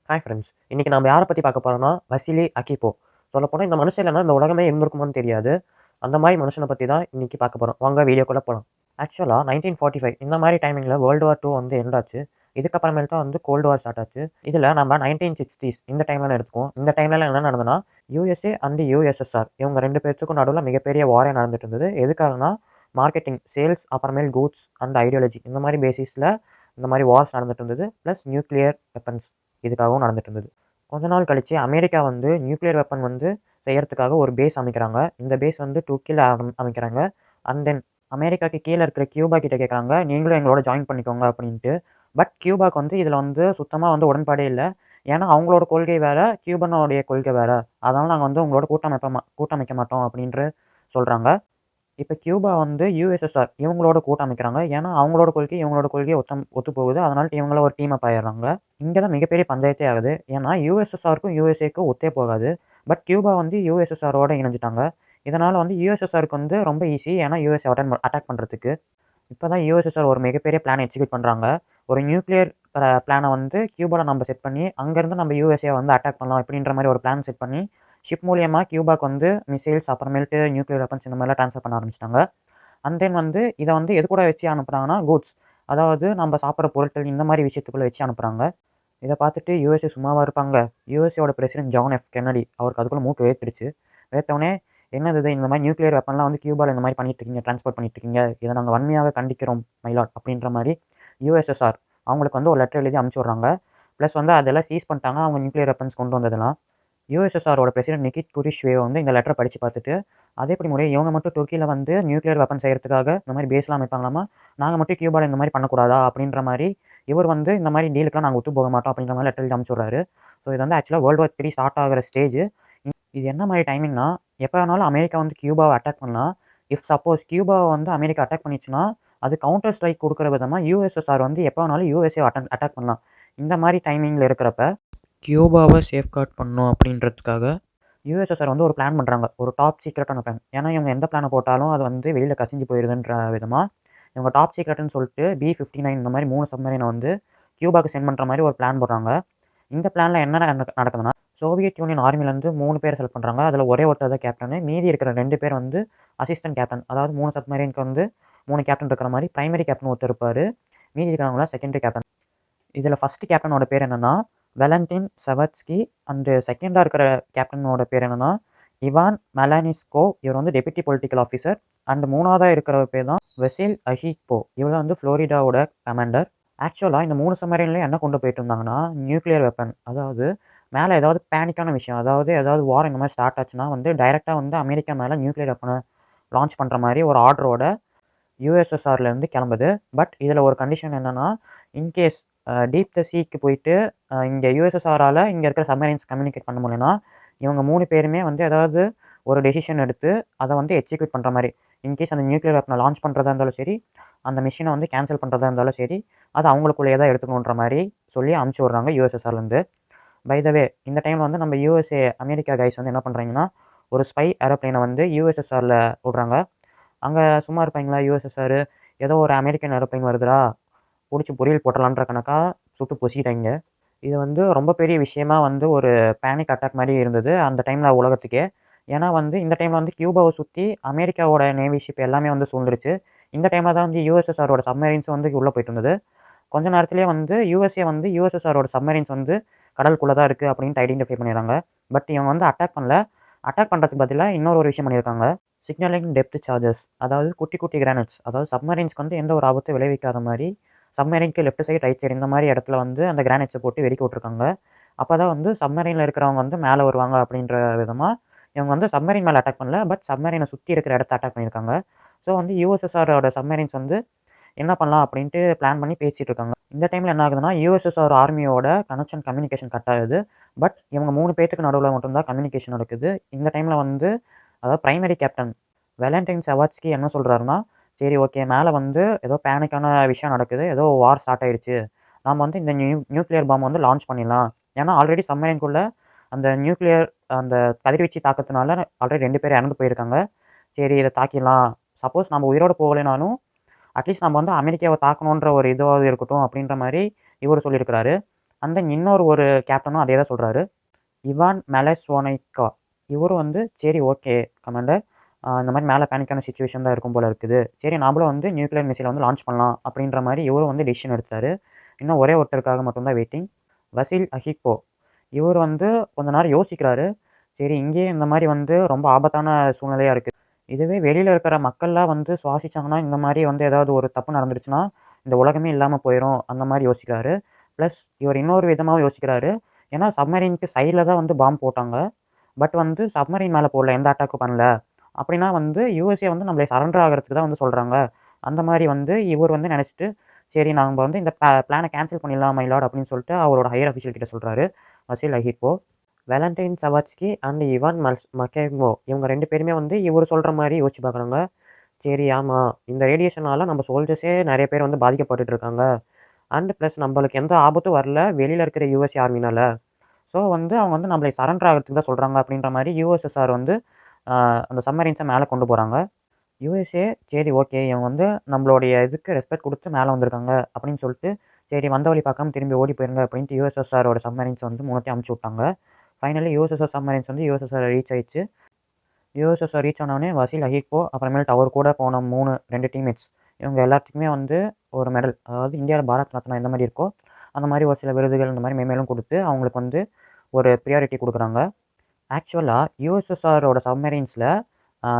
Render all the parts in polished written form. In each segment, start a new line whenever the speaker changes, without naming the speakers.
Hi friends. இன்னைக்கு நம்ம யாரை பத்தி பார்க்க போறோம்னா, வசிலி அகிபோ. சொல்லப்போனா இந்த மனுஷன் இல்லன்னா இந்த உலகமே இருந்திருக்குமான்னு தெரியாது. அந்த மாரி மனுஷன பத்தி தான் இன்னைக்கு பார்க்க போறோம். வாங்க வீடியோக்குள்ள போலாம். ஆக்சுவலா 1945 இந்த மாரி டைமிங்ல வேர்ல்டு வார் 2 வந்து எண்ட் ஆச்சு. இதுக்கப்புறமேல் தான் வந்து கோல்டு வார் ஸ்டார்ட் ஆச்சு. இதுல நம்ம 1960s இந்த டைம்ல எடுத்துக்குவோம். இந்த டைம்லலாம் என்ன நடந்ததுன்னா, யுஎஸ்ஏ அண்ட் யுஎஸ்எஸ்ஆர் இவங்க 2 பேத்துக்கும் நடுவுல மிகப்பெரிய வாரே நடந்துட்டு இருந்தது. எதுக்காகன்னா, மார்க்கெட்டிங், சேல்ஸ், அப்புறமேல் கூட்ஸ் அண்ட் ஐடியாலஜி இந்த மாரி பேசிஸ்ல இந்த மாரி வார்ஸ் நடந்துட்டு இருந்தது. பிளஸ் நியூக்ளியர் வெப்பன்ஸ் இதுக்காகவும் நடந்துட்டு இருந்தது. கொஞ்ச நாள் கழிச்சு அமெரிக்கா வந்து நியூக்ளியர் வெப்பன் வந்து செய்யறதுக்காக ஒரு பேஸ் அமைக்கிறாங்க. இந்த பேஸ் வந்து டூக்கில அமைக்கிறாங்க. அண்ட் தென் அமெரிக்காக்கு கீழ இருக்கிற கியூபா கிட்ட கேட்குறாங்க, நீங்களும் எங்களோட ஜாயின் பண்ணிக்கோங்க அப்படின்ட்டு. பட் கியூபாக்கு வந்து இதில வந்து சுத்தமா வந்து உடன்பாடே இல்ல. ஏன்னா அவங்களோட கொள்கை வேற, கியூபனோடைய கொள்கை வேற. அதனால நாங்க வந்து உங்களோட கூட்டமைக்க மாட்டோம் அப்படின்று சொல்றாங்க. இப்ப கியூபா வந்து யுஎஸ்எஸ்ஆர் இவங்களோட கூட்டமைக்கிறாங்க. ஏன்னா, அவங்களோட கொள்கை, இவங்களோட கொள்கை ஒத்துப்போகுது. அதனால இவங்கள ஒரு டீம் அப் ஆயிடுறாங்க. இங்க தான் மிகப்பெரிய பஞ்சாயத்தே ஆகுது. ஏன்னா, யுஎஸ்எஸ்ஆருக்கும் யுஎஸ்ஏக்கும் ஒத்தே போகாது. பட் கியூபா வந்து யுஎஸ்எஸ்ஆரோட இணைஞ்சுட்டாங்க. இதனால வந்து யுஎஸ்எஸ்ஆருக்கு வந்து ரொம்ப ஈஸி. ஏன்னா, யுஎஸ்ஏ அட்டாக் பண்றதுக்கு. இப்ப தான் யுஎஸ்எஸ்ஆர் ஒரு மிகப்பெரிய பிளான எக்ஸிக்யூட் பண்றாங்க. ஒரு நியூக்ளியர் பிளான வந்து கியூபால நம்ம செட் பண்ணி, அங்கருந்து நம்ம யுஎஸ்ஏ வந்து அட்டாக் பண்ணலாம் இப்படின்ற மாரி ஒரு பிளான் செட் பண்ணி, ஷிப் மூலியமா கியூபாக்கு வந்து மிசைல்ஸ் அப்புறமேல்ட்டு நியூக்ளியர் வெப்பன்ஸ் இந்த மாரிலாம் ட்ரான்ஸ்ஃபர் பண்ண ஆரம்பிச்சுட்டாங்க. அண்ட் தென் வந்து இத வந்து எது கூட வச்சு அனுப்புறாங்கன்னா, கூட்ஸ். அதாவது நம்ம சாப்பிடுற பொருட்கள் இந்த மாரி விஷயத்துக்குள்ள வச்சு அனுப்புறாங்க. இத பார்த்துட்டு யுஎஸ்ஏ சும்மாவா இருப்பாங்க? யுஎஸ்ஏவோட பிரசிடென்ட் ஜான் எஃப் கென்னடி அவருக்கு அதுக்குள்ள மூக்கு வேர்த்துருச்சு. வேர்த்தவுனே, "என்னது இது? இந்த மாரி நியூக்ளியர் வெப்பன்லாம் வந்து கியூபால இந்த மாரி பண்ணிட்டு இருக்கீங்க, டிரான்ஸ்போர்ட் பண்ணிட்டு இருக்கீங்க. இத நாங்க வன்மையாக கண்டிக்கிறோம் மை லார்ட்" அப்படின்ற மாரி யுஎஸ்எஸ்ஆர் அவங்களுக்கு வந்து ஒரு லெட்டர் எழுதி அனுப்பிச்சு விடுறாங்க. பிளஸ் வந்து அதெல்லாம் சீஸ் பண்ணிட்டாங்க. அவங்க நியூக்ளியர் வெப்பன்ஸ் கொண்டு வந்ததெல்லாம். யுஎஸ்எஸ்ஆரோட பிரசிடென்ட் நிகித் குருஷ்வேவ் வந்து இந்த லெட்டர படிச்சு பார்த்துட்டு, "அது எப்படி முறை? இவங்க மட்டும் துருக்கியில வந்து நியூக்ளியர் வெப்பன் செய்றதுக்காக இந்த மாரி பேஸ்லாம் அமைப்பாங்களாமா. நாங்க மட்டும் கியூபால இந்த மாரி பண்ணக்கூடாதா?" அப்படின்ற மாரி இவர் வந்து இந்த மாரி டீலுக்குலாம் நாங்க ஒத்து போக மாட்டோம் அப்படின்ற மாரி லெட்டர் எழுதி அனுப்பிச்சு விடுறாரு. ஸோ இது வந்து ஆக்சுவலா வேர்ல்ட் வார் 3 ஸ்டார்ட் ஆகுற ஸ்டேஜ். இது என்ன மாரி டைமிங்னா, எப்ப வேணாலும் அமெரிக்கா வந்து கியூபாவ அட்டாக் பண்ணலாம். இஃப் சப்போஸ் கியூபாவ வந்து அமெரிக்கா அட்டாக் பண்ணிச்சுன்னா, அது கவுண்டர் ஸ்ட்ரைக் குடுக்குற விதமா யுஎஸ்எஸ்ஆர் வந்து எப்ப வேணாலும் யுஎஸ்ஏ அட்டாக் பண்ணலாம். இந்த மாரி டைமிங்ல இருக்கிறப்ப, கியூபாவ சேஃப்கார்ட் பண்ணணும் அப்படின்றதுக்காக, யுஎஸ்எஸ்ஆர் வந்து ஒரு பிளான் பண்றாங்க. ஒரு டாப் சீக்ரெட்டான பிளான். ஏன்னா, இவங்க எந்த பிளான போட்டாலும் அது வந்து வெளியில கசிஞ்சு போயிருதுன்ற விதமா, இவங்க டாப் சீக்ரெட்ன்னு சொல்லிட்டு பி-59 இந்த மாரி 3 சப்மரீன வந்து கியூபாக்கு சென்ட் பண்ற மாரி ஒரு பிளான் போடுறாங்க. இந்த பிளான்ல என்ன நடக்குதுன்னா, சோவியத் யூனியன் ஆர்மிலேருந்து 3 பேர செலக்ட் பண்றாங்க. அதில ஒரே ஒருத்தர் தான் கேப்டனு. மீதி இருக்கிற 2 பேர் வந்து அசிஸ்டன்ட் கேப்டன். அதாவது 3 சப்மரீனுக்கு வந்து 3 கேப்டன் இருக்கிற மாரி பிரைமரி கேப்டன் ஒருத்தர் இருப்பாரு. மீதி இருக்கிறவங்கலாம் செகண்டரி கேப்டன். இதில ஃபர்ஸ்ட் கேப்டனோட பேர் என்னன்னா, வெலண்டின் செவர்ஸ்கி அண்ட் செகண்டா இருக்கிற கேப்டனோட பேர் என்னன்னா, இவான் மெலானிஸ்கோ. இவர் வந்து டெப்யூட்டி பொலிட்டிக்கல் ஆஃபீசர். அண்ட் 3வதா இருக்கிறவர் பேர் தான் வெசில் அஹிப்போ. இவர் தான் வந்து புளோரிடாவோட கமாண்டர். ஆக்சுவலா இந்த 3 சப்மரீன்லயும் என்ன கொண்டு போயிட்டு இருந்தாங்கன்னா, நியூக்ளியர் வெப்பன். அதாவது மேல ஏதாவது பேனிக்கான விஷயம். அதாவது ஏதாவது வார் இந்த மாரி ஸ்டார்ட் ஆச்சுன்னா வந்து டைரக்ட்டா வந்து அமெரிக்கா மேல நியூக்ளியர் வெப்பன லான்ச் பண்ற மாரி ஒரு ஆர்டரோட யுஎஸ்எஸ்ஆர்லேருந்து கிளம்புது. பட் இதில ஒரு கண்டிஷன் என்னன்னா, இன்கேஸ் டீப் த சீக்கு போயிட்டு இங்க யுஎஸ்எஸ்ஆரால இங்க இருக்கிற சப்மரைன்ஸ் கம்யூனிகேட் பண்ண முடியலன்னா, இவங்க 3 பேருமே வந்து ஏதாவது ஒரு டெசிஷன் எடுத்து அத வந்து எக்ஸிக்யூட் பண்ற மாரி. இன்கேஸ் அந்த நியூக்ளியர் வெப்பன லான்ச் பண்றதா இருந்தாலும் சரி, அந்த மிஷின வந்து கேன்சல் பண்றதா இருந்தாலும் சரி, அது அவங்களுக்குள்ளேயே தான் எடுத்துக்கணுன்ற மாரி சொல்லி அனுப்பிச்சு விடுறாங்க யுஎஸ்எஸ்ஆர்லேருந்து. பை த வே இந்த டைம்ல வந்து நம்ம யுஎஸ்ஏ, அமெரிக்கா கைஸ் வந்து என்ன பண்றாங்கன்னா, ஒரு ஸ்பை ஏரோப்ளேன வந்து யுஎஸ்எஸ்ஆர்ல விடுறாங்க. அங்க சும்மா இருப்பாய்ங்களா யுஎஸ்எஸ்ஆர், ஏதோ ஒரு அமெரிக்கன் ஏரோப்ளேன் வருதுடா, புடிச்சு பொரியல் போட்டுறலான்ற கணக்கா சுட்டு பொசுக்கிட்டாய்ங்க. இது வந்து ரொம்ப பெரிய விஷயமா வந்து ஒரு பேனிக் அட்டாக் மாரி இருந்தது அந்த டைம்ல உலகத்துக்கே. ஏன்னா வந்து இந்த டைம்ல வந்து கியூபாவ சுத்தி அமெரிக்காவோட நேவி ஷிப் எல்லாமே வந்து சூழ்ந்துருச்சு. இந்த டைம்ல தான் வந்து யுஎஸ்எஸ்ஆரோட சப்மரைன்ஸ் வந்து உள்ள போயிட்டு இருந்தது. கொஞ்ச நேரத்திலேயே வந்து யுஎஸ்ஏ வந்து யுஎஸ்எஸ்ஆரோட சப்மரைன்ஸ் வந்து கடலுக்குள்ள தான் இருக்கு அப்படின்ட்டு ஐடென்டிஃபை பண்ணிடுறாங்க. பட் இவங்க வந்து அட்டாக் பண்ணல. அட்டாக் பண்றதுக்கு பதிலா இன்னொரு ஒரு விஷயம் பண்ணியிருக்காங்க. Signalling depth charges. அதாவது குட்டி குட்டி கிரானைட்ஸ். அதாவது சப்மரைன்ஸ்க்கு வந்து எந்த ஒரு ஆபத்தும் விளைவிக்காத மாரி, சப்மரைன்க்கு லெஃப்ட் சைடு, ரைட் சைடு இந்த மாரி இடத்துல வந்து அந்த கிரானைட்ஸ போட்டு வெடிக்க விட்டுருக்காங்க. அப்பதான் வந்து சப்மரைன்ல இருக்கிறவங்க வந்து மேல வருவாங்க அப்படின்ற விதமா, இவங்க வந்து சப்மரைன் மேல அட்டாக் பண்ணல. பட் சப்மரைன சுத்தி இருக்கிற இடத்த அட்டாக் பண்ணியிருக்காங்க. ஸோ வந்து யுஎஸ்எஸ்ஆரோட சப்மரைன்ஸ் வந்து என்ன பண்ணலாம் அப்படின்ட்டு பிளான் பண்ணி பேசிட்டு இருக்காங்க. இந்த டைம்ல என்ன ஆகுதுன்னா, யுஎஸ்எஸ்ஆர் ஆர்மியோட கனெக்ஷன் கம்யூனிகேஷன் கட் ஆகுது. பட் இவங்க 3 பேத்துக்கு நடுவுல மட்டும் தான் கம்யூனிகேஷன் நடக்குது. இந்த டைம்ல வந்து அதாவது பிரைமரி கேப்டன் வெலண்டைன் செவாட்ஸ்கி என்ன சொல்றாருன்னா, "சரி ஓகே மேல வந்து ஏதோ பேனிக்கான விஷயம் நடக்குது. ஏதோ வார் ஸ்டார்ட் ஆயிருச்சு. நாம வந்து இந்த நியூக்ளியர் பாம் வந்து லான்ச் பண்ணிடலாம்." ஏன்னா ஆல்ரெடி சப்மரைன்குள்ள அந்த நியூக்ளியர் அந்த கதிர்வீச்சு தாக்கத்தினால ஆல்ரெடி 2 பேர் இறந்து போயிருக்காங்க. சரி இத தாக்கிடலாம். சப்போஸ் நம்ம உயிரோட போகலைனாலும், அட்லீஸ்ட் நம்ம வந்து அமெரிக்காவ தாக்கணுன்ற ஒரு இதுவாவது இருக்கட்டும் அப்படின்ற மாரி இவரு சொல்லியிருக்கிறாரு. அண்ட் தென் இன்னொரு ஒரு கேப்டனும் அதே தான் சொல்கிறாரு. இவான் மெலஸ்வோனைக்கா இவரும் வந்து சரி ஓகே கமாண்டர், இந்த மாதிரி மேலே பேனிக்கான சுச்சுவேஷன் தான் இருக்கும் போல இருக்குது. சரி நாமளும் வந்து நியூக்ளியர் மிசைலை வந்து லான்ச் பண்ணலாம் அப்படின்ற மாதிரி இவரும் வந்து டிசிஷன் எடுத்தார். இன்னும் ஒரே ஒருத்தருக்காக மட்டும்தான் வெயிட்டிங். வசில் அஹிப்போ இவர் வந்து கொஞ்ச நேரம் யோசிக்கிறாரு. சரி இங்கேயே இந்த மாதிரி வந்து ரொம்ப ஆபத்தான சூழ்நிலையாக இருக்குது. இதுவே வெளியில் இருக்கிற மக்கள்லாம் வந்து சுவாசிச்சாங்கன்னா இந்த மாதிரி வந்து ஏதாவது ஒரு தப்பு நடந்துருச்சுன்னா இந்த உலகமே இல்லாமல் போயிடும் அந்த மாதிரி யோசிக்கிறாரு. ப்ளஸ் இவர் இன்னொரு விதமாகவும் யோசிக்கிறாரு. ஏன்னா சப்மரீனுக்கு சைடில் தான் வந்து பாம்பு போட்டாங்க. பட் வந்து சப்மரீன் மேலே போடல, எந்த அட்டாக்கும் பண்ணல. அப்படின்னா வந்து யுஎஸ்ஏ வந்து நம்மளை சரண்டர் ஆகிறதுக்கு தான் வந்து சொல்கிறாங்க. அந்த மாதிரி வந்து இவர் வந்து நினச்சிட்டு சரி நாங்கள் வந்து இந்த பிளானை கேன்சல் பண்ணிடலாம் மை லார்ட் அப்படின்னு சொல்லிட்டு அவரோட ஹையர் அஃபிஷியல் கிட்ட சொல்கிறாரு வசீல் அஹிப்போ. வேலண்டைன் சவாட்ஸ்கி அண்ட் இவான் மக்கேமோ இவங்க 2 பேருமே வந்து இவர் சொல்கிற மாதிரி யோசிச்சு பார்க்குறாங்க. சரி ஆமாம், இந்த ரேடியேஷனால் நம்ம சோல்ஜர்ஸே நிறைய பேர் வந்து பாதிக்கப்பட்டுட்டு இருக்காங்க. அண்ட் ப்ளஸ் நம்மளுக்கு எந்த ஆபத்தும் வரல வெளியில் இருக்கிற யுஎஸ்ஏ ஆர்மினால். ஸோ வந்து அவங்க வந்து நம்மளை சரண்டர் ஆகிறதுக்கு தான் சொல்கிறாங்க அப்படின்ற மாதிரி யுஎஸ்எஸ்ஆர் வந்து அந்த சப்மரீன்ஸை மேலே கொண்டு போகிறாங்க. யுஎஸ்ஏ சரி ஓகே இவங்க வந்து நம்மளுடைய இதுக்கு ரெஸ்பெக்ட் கொடுத்து மேலே வந்திருக்காங்க அப்படின்னு சொல்லிட்டு சரி வந்த வழி பார்க்காம திரும்பி ஓடி போயிருங்க அப்படின்ட்டு யுஎஸ்எஸ்ஆரோட சப்மரீன்ஸ் வந்து 3த்தையும் அமுச்சு விட்டாங்க. ஃபைனலி யுஎஸ்எஸ்ஆர் சப்மரீன்ஸ் வந்து யுஎஸ்எஸ்ஆர் ரீச் ஆயிடுச்சு. யுஎஸ்எஸ்ஆர் ரீச் ஆனோடனே வசீல் அஹிப்போ அப்புறமேல்ட்டு அவர் கூட போன 2 டீம்மேட்ஸ் இவங்க எல்லாத்துக்குமே வந்து ஒரு மெடல், அதாவது இந்தியாவில் பாரத் ரத்னா எந்த மாதிரி இருக்கோ அந்த மாதிரி ஒரு சில விருதுகள் இந்த மாதிரி மேலும் கொடுத்து அவங்களுக்கு வந்து ஒரு ப்ரியாரிட்டி கொடுக்குறாங்க. ஆக்சுவலாக யுஎஸ்எஸ்ஆரோட சப்மரீன்ஸில்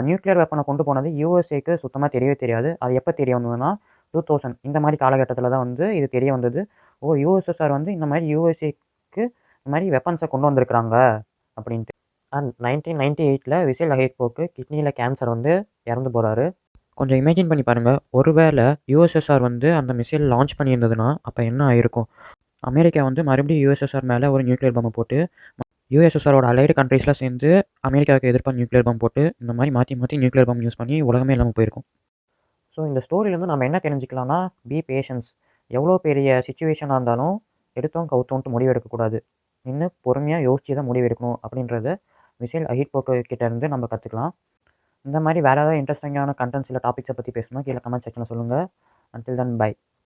நியூக்ளியர் வெப்பனை கொண்டு போனது யுஎஸ்ஏக்கு சுத்தமாக தெரியவே தெரியாது. அது எப்போ தெரிய வந்ததுன்னா 2000 இந்த மாதிரி காலகட்டத்தில் தான் வந்து இது தெரிய வந்தது. ஓ யுஎஸ்எஸ்ஆர் வந்து இந்த மாதிரி யுஎஸ்ஏக்கு இந்த மாதிரி வெப்பன்ஸை கொண்டு வந்திருக்கிறாங்க அப்படின்ட்டு. அண்ட் 1998ல் வசீல் அஹிப்போக்கு கிட்னியில் கேன்சர் வந்து இறந்து போகிறாரு. கொஞ்சம் இமேஜின் பண்ணி பாருங்கள், ஒருவேளை யுஎஸ்எஸ்ஆர் வந்து அந்த மிசைல் லான்ச் பண்ணியிருந்ததுன்னா அப்போ என்ன ஆயிருக்கும்? அமெரிக்கா வந்து மறுபடியும் யுஎஸ்எஸ்ஆர் மேலே ஒரு நியூக்ளியர் பாம்பை போட்டு யுஎஸ்எஸ்ஆரோட அலைடு கண்ட்ரீஸ்லாம் சேர்ந்து அமெரிக்காவுக்கு எதிர்ப்பாக நியூக்ளியர் பாம்பு போட்டு இந்த மாதிரி மாற்றி மாற்றி நியூக்ளியர் பாம்பு யூஸ் பண்ணி உலகமே இல்லாமல் போயிருக்கும். ஸோ இந்த ஸ்டோரியிலேருந்து நம்ம என்ன தெரிஞ்சுக்கலாம்னா, பி பேஷன்ஸ். எவ்வளோ பெரிய சுச்சுவேஷனாக இருந்தாலும் எடுத்தோம் கவுத்தோன்ட்டு முடிவு எடுக்கக்கூடாது. இன்னும் பொறுமையாக யோசிச்சு தான் முடிவு எடுக்கணும் அப்படின்றத வசீல் அஹிப்போ கிட்ட இருந்து நம்ம கற்றுக்கலாம். இந்த மாதிரி வேறு ஏதாவது இன்ட்ரெஸ்டிங்கான கண்டென்ட்ஸ் இல்லை டாபிக்ஸை பற்றி பேசணும்னா கீழே கமெண்ட் செக்ஷனில் சொல்லுங்கள். Until then by.